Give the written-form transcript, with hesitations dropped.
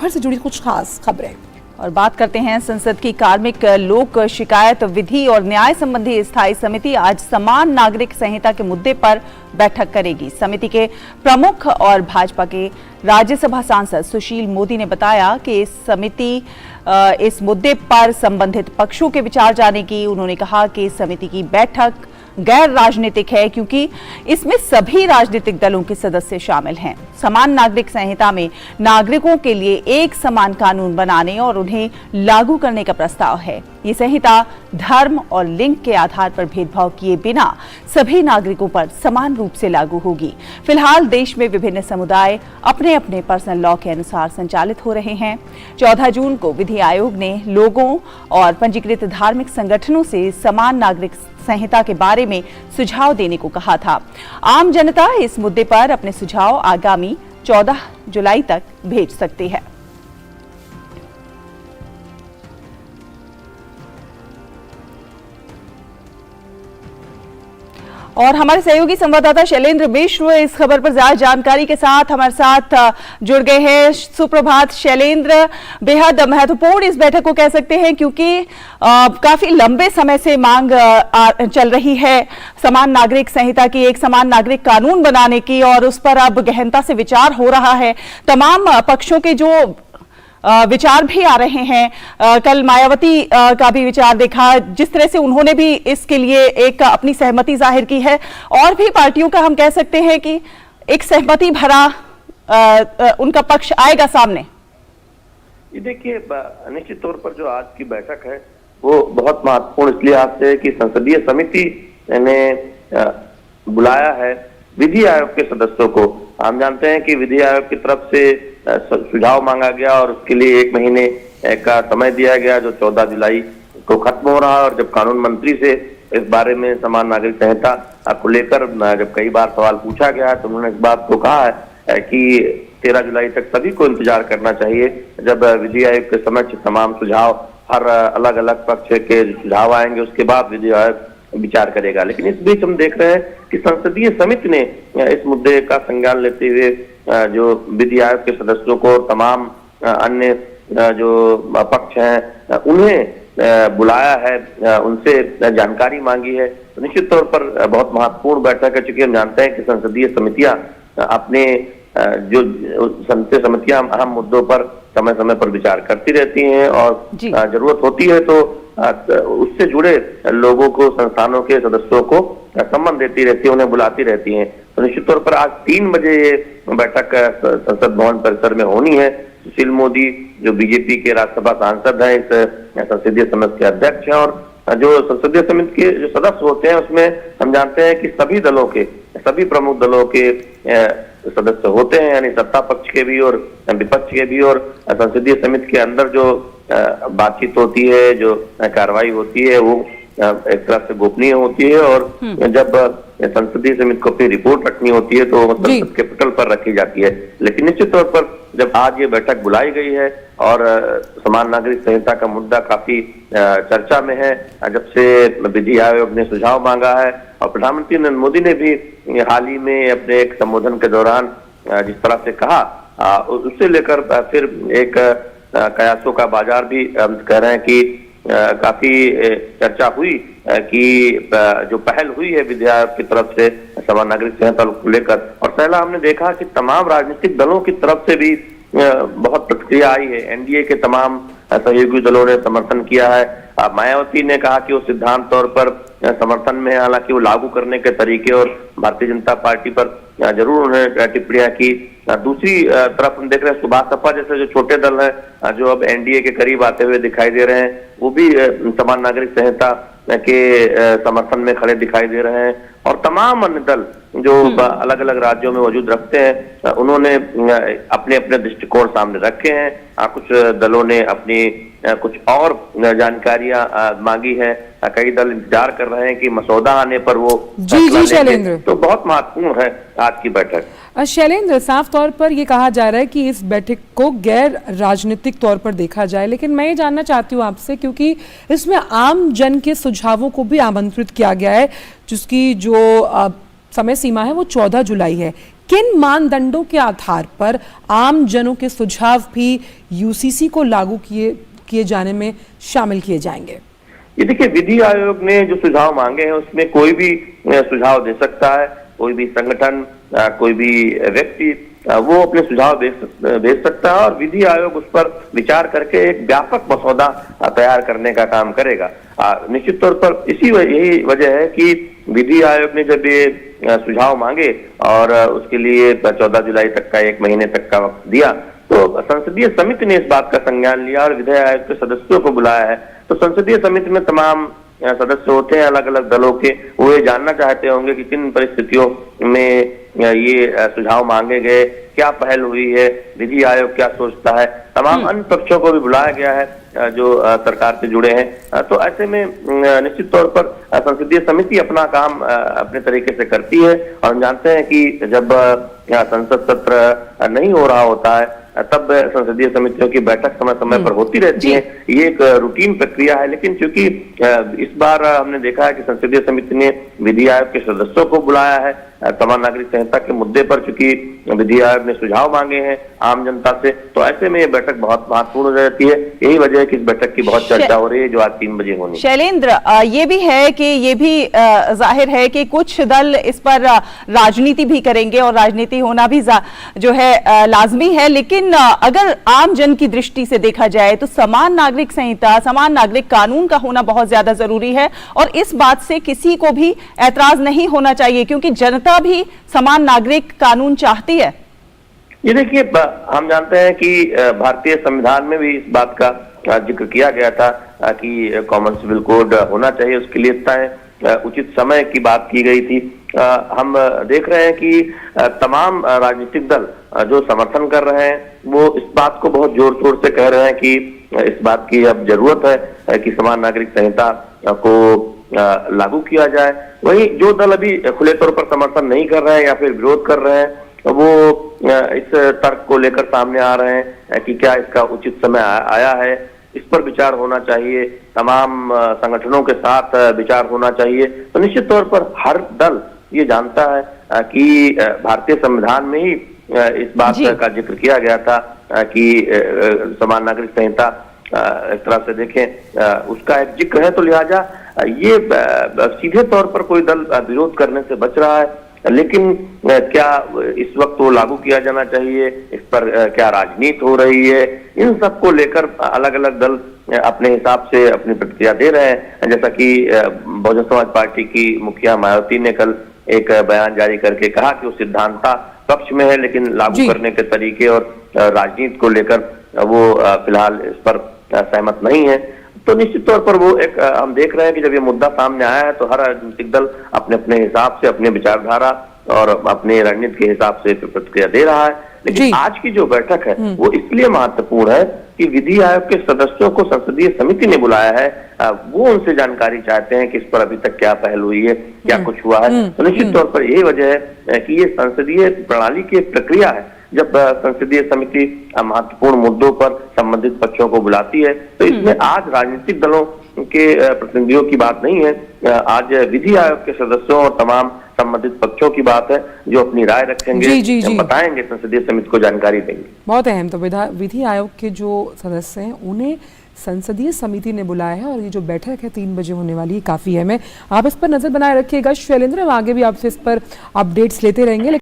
भर से जुड़ी कुछ खास खबरें। और बात करते हैं संसद की कार्मिक लोक शिकायत विधि और न्याय संबंधी स्थायी समिति आज समान नागरिक संहिता के मुद्दे पर बैठक करेगी। समिति के प्रमुख और भाजपा के राज्यसभा सांसद सुशील मोदी ने बताया कि इस समिति इस मुद्दे पर संबंधित पक्षों के विचार जानेगी। उन्होंने कहा कि इस समिति की बैठक गैर राजनीतिक है क्योंकि इसमें सभी राजनीतिक दलों के सदस्य शामिल हैं। समान नागरिक संहिता में नागरिकों के लिए एक समान कानून बनाने और उन्हें लागू करने का प्रस्ताव है। ये संहिता धर्म और लिंग के आधार पर भेदभाव किए बिना सभी नागरिकों पर समान रूप से लागू होगी। फिलहाल देश में विभिन्न समुदाय अपने अपने पर्सनल लॉ के अनुसार संचालित हो रहे हैं। 14 जून को विधि आयोग ने लोगों और पंजीकृत धार्मिक संगठनों से समान नागरिक संहिता के बारे में सुझाव देने को कहा था। आम जनता इस मुद्दे पर अपने सुझाव आगामी 14 जुलाई तक भेज सकती है। और हमारे सहयोगी संवाददाता शैलेंद्र मिश्र इस खबर पर ज्यादा जानकारी के साथ हमारे साथ जुड़ गए हैं। सुप्रभात शैलेंद्र, बेहद महत्वपूर्ण इस बैठक को कह सकते हैं क्योंकि काफी लंबे समय से मांग चल रही है समान नागरिक संहिता की, एक समान नागरिक कानून बनाने की, और उस पर अब गहनता से विचार हो रहा है। तमाम पक्षों के जो विचार भी आ रहे हैं। कल मायावती का भी विचार देखा, जिस तरह से उन्होंने भी इसके लिए एक अपनी सहमति जाहिर की है, और भी पार्टियों का हम कह सकते हैं कि एक सहमति भरा उनका पक्ष आएगा सामने। ये देखिए, निश्चित तौर पर जो आज की बैठक है वो बहुत महत्वपूर्ण इसलिए आज से कि संसदीय समिति ने बुलाया है विधि आयोग के सदस्यों को। हम जानते हैं कि विधि आयोग की तरफ से सुझाव मांगा गया और उसके लिए 1 महीने का समय दिया गया जो 14 जुलाई को खत्म हो रहा है। और जब कानून मंत्री से इस बारे में समान नागरिक संहिता को लेकर जब कई बार सवाल पूछा गया तो उन्होंने इस बात को कहा है कि 13 जुलाई तक सभी को इंतजार करना चाहिए, जब विधि आयोग के समक्ष तमाम सुझाव हर अलग अलग पक्ष के सुझाव आएंगे उसके बाद विधि आयोग विचार करेगा। लेकिन इस बीच हम देख रहे हैं कि संसदीय समिति ने इस मुद्दे का संज्ञान लेते हुए जो विधि आयोग के सदस्यों को और तमाम अन्य जो पक्ष हैं उन्हें बुलाया है, उनसे जानकारी मांगी है। तो निश्चित तौर पर बहुत महत्वपूर्ण बैठक है, चूंकि हम जानते हैं कि संसदीय समितियां अपने जो संसदीय समितियां अहम मुद्दों पर समय समय पर विचार करती रहती हैं और जरूरत होती है तो उससे जुड़े लोगों को, संस्थानों के सदस्यों को सम्मान देती रहती है, उन्हें बुलाती रहती हैं। तो निश्चित तौर पर आज 3 बजे ये बैठक संसद भवन परिसर में होनी है। सुशील मोदी जो बीजेपी के राज्यसभा सांसद हैं, इस संसदीय समिति के अध्यक्ष हैं, और जो संसदीय समिति के जो सदस्य होते हैं उसमें हम जानते हैं कि सभी दलों के, सभी प्रमुख दलों के सदस्य होते हैं, यानी सत्ता पक्ष के भी और विपक्ष के भी। और संसदीय समिति के अंदर जो बातचीत होती है, जो कार्रवाई होती है, वो एक तरह से गोपनीय होती है। और जब संसदीय समिति को अपनी रिपोर्ट रखनी होती है तो संसद के पटल पर रखी जाती है। लेकिन निश्चित तौर पर जब आज ये बैठक बुलाई गई है और समान नागरिक संहिता का मुद्दा काफी चर्चा में है, जब से विधि आयोग ने सुझाव मांगा है और प्रधानमंत्री नरेंद्र मोदी ने भी हाल ही में अपने एक संबोधन के दौरान जिस तरह से कहा, उससे लेकर फिर एक कयासों का बाजार भी कह रहे हैं कि काफी चर्चा हुई कि जो पहल हुई है विधि आयोग की तरफ से समान नागरिक संहिता को लेकर। और पहला हमने देखा कि तमाम राजनीतिक दलों की तरफ से भी बहुत प्रतिक्रिया आई है। एनडीए के तमाम सहयोगी दलों ने समर्थन किया है। मायावती ने कहा कि वो सिद्धांत तौर पर समर्थन में है, हालांकि वो लागू करने के तरीके और भारतीय जनता पार्टी पर जरूर उन्होंने टिप्पणियां की। दूसरी तरफ हम देख रहे हैं सुभाष सपा जैसे जो छोटे दल हैं जो अब एनडीए के करीब आते हुए दिखाई दे रहे हैं, वो भी समान नागरिक संहिता के समर्थन में खड़े दिखाई दे रहे हैं। और तमाम अन्य दल जो अलग अलग राज्यों में मौजूद रखते हैं उन्होंने अपने अपने दृष्टिकोण सामने रखे हैं। कुछ दलों ने अपनी कुछ और जानकारियां मांगी है। कई दल इंतजार कर रहे हैं कि मसौदा आने पर वो जी शैलेंद्र, तो बहुत महत्वपूर्ण है आज की बैठक। शैलेंद्र, साफ तौर पर ये कहा जा रहा है कि इस बैठक को गैर राजनीतिक तौर पर देखा जाए, लेकिन मैं ये जानना चाहती हूँ आपसे, क्योंकि इसमें आम जन के सुझावों को भी आमंत्रित किया गया है, जिसकी जो समय सीमा है वो 14 जुलाई है। किन मानदंडों के आधार पर आम जनों के सुझाव भी यूसीसी को लागू किए जाने में शामिल किए जाएंगे? ये देखिए, विधि आयोग ने जो सुझाव मांगे हैं उसमें कोई भी सुझाव दे सकता है, कोई भी संगठन, कोई भी व्यक्ति वो अपने सुझाव भेज सकता है और विधि आयोग उस पर विचार करके एक व्यापक मसौदा तैयार करने का काम करेगा। निश्चित तौर पर यही वजह है कि विधि आयोग ने जब ये सुझाव मांगे और उसके लिए 14 जुलाई तक का 1 महीने तक का वक्त दिया, तो संसदीय समिति ने इस बात का संज्ञान लिया और विधि आयोग के सदस्यों को बुलाया है। तो संसदीय समिति में तमाम सदस्य होते हैं अलग अलग दलों के, वो ये जानना चाहते होंगे कि किन परिस्थितियों में ये सुझाव मांगे गए, क्या पहल हुई है, विधि आयोग क्या सोचता है। तमाम अन्य पक्षों को भी बुलाया गया है जो सरकार से जुड़े हैं। तो ऐसे में निश्चित तौर पर संसदीय समिति अपना काम अपने तरीके से करती है और हम जानते हैं कि जब संसद सत्र नहीं हो रहा होता है तब संसदीय समितियों की बैठक समय समय पर होती रहती है। ये एक रूटीन प्रक्रिया है, लेकिन चूंकि इस बार हमने देखा है कि संसदीय समिति ने विधि आयोग के सदस्यों को बुलाया है समान नागरिक संहिता के मुद्दे पर, चूंकि विधि आयोग ने सुझाव मांगे हैं आम जनता से, तो ऐसे में ये बैठक बहुत महत्वपूर्ण हो जाती है। यही वजह है कि इस बैठक की बहुत चर्चा हो रही है जो आज 3 बजे होनी है। शैलेंद्र, ये भी है कि ये भी जाहिर है कि कुछ दल इस पर राजनीति भी करेंगे और राजनीति होना भी जो है लाजमी है, लेकिन अगर आम जन की दृष्टि से देखा जाए तो समान नागरिक संहिता, समान नागरिक कानून का होना बहुत ज्यादा जरूरी है और इस बात से किसी को भी ऐतराज नहीं होना चाहिए क्योंकि जनता भी समान नागरिक कानून चाहती है। ये देखिए, हम जानते हैं कि भारतीय संविधान में भी इस बात का जिक्र किया गया था कि कॉमन सिविल कोड होना चाहिए, उसके लिए तय उचित समय की बात की गई थी। हम देख रहे हैं कि तमाम राजनीतिक दल जो समर्थन कर रहे हैं वो इस बात को बहुत जोर शोर से कह रहे हैं कि इस बात की अब जरूरत है कि समान नागरिक संहिता को लागू किया जाए। वहीं जो दल अभी खुले तौर पर समर्थन नहीं कर रहे हैं या फिर विरोध कर रहे हैं वो इस तर्क को लेकर सामने आ रहे हैं कि क्या इसका उचित समय आया है, इस पर विचार होना चाहिए, तमाम संगठनों के साथ विचार होना चाहिए। तो निश्चित तौर पर हर दल ये जानता है कि भारतीय संविधान में ही इस बात का जिक्र किया गया था कि समान नागरिक संहिता एक तरह से देखें उसका एक जिक्र है, तो लिहाजा ये सीधे तौर पर कोई दल विरोध करने से बच रहा है। लेकिन क्या इस वक्त वो लागू किया जाना चाहिए, इस पर क्या राजनीति हो रही है, इन सब को लेकर अलग अलग दल अपने हिसाब से अपनी प्रतिक्रिया दे रहे हैं। जैसा कि बहुजन समाज पार्टी की मुखिया मायावती ने कल एक बयान जारी करके कहा कि वो सिद्धांता पक्ष में है लेकिन लागू करने के तरीके और राजनीति को लेकर वो फिलहाल इस पर सहमत नहीं है। तो निश्चित तौर पर वो एक हम देख रहे हैं कि जब ये मुद्दा सामने आया है तो हर राजनीतिक दल अपने अपने हिसाब से अपने विचारधारा और अपने रणनीति के हिसाब से प्रतिक्रिया दे रहा है। लेकिन आज की जो बैठक है वो इसलिए महत्वपूर्ण है कि विधि आयोग के सदस्यों को संसदीय समिति ने बुलाया है, वो उनसे जानकारी चाहते हैं कि इस पर अभी तक क्या पहल हुई है, क्या कुछ हुआ है। तो निश्चित तौर पर यही वजह है कि ये संसदीय प्रणाली की एक प्रक्रिया है। जब संसदीय समिति महत्वपूर्ण मुद्दों पर संबंधित पक्षों को बुलाती है तो इसमें आज राजनीतिक दलों के प्रतिनिधियों की बात नहीं है, आज विधि आयोग के सदस्यों और तमाम संबंधित पक्षों की बात है जो अपनी राय रखेंगे, बताएंगे, संसदीय समिति को जानकारी देंगे। बहुत अहम। तो विधि आयोग के जो सदस्य हैं उन्हें संसदीय समिति ने बुलाया है और ये जो बैठक है 3 बजे होने वाली है काफी अहम है। आप इस पर नजर बनाए रखिएगा शैलेंद्र, हम आगे भी आपसे इस पर अपडेट्स लेते रहेंगे।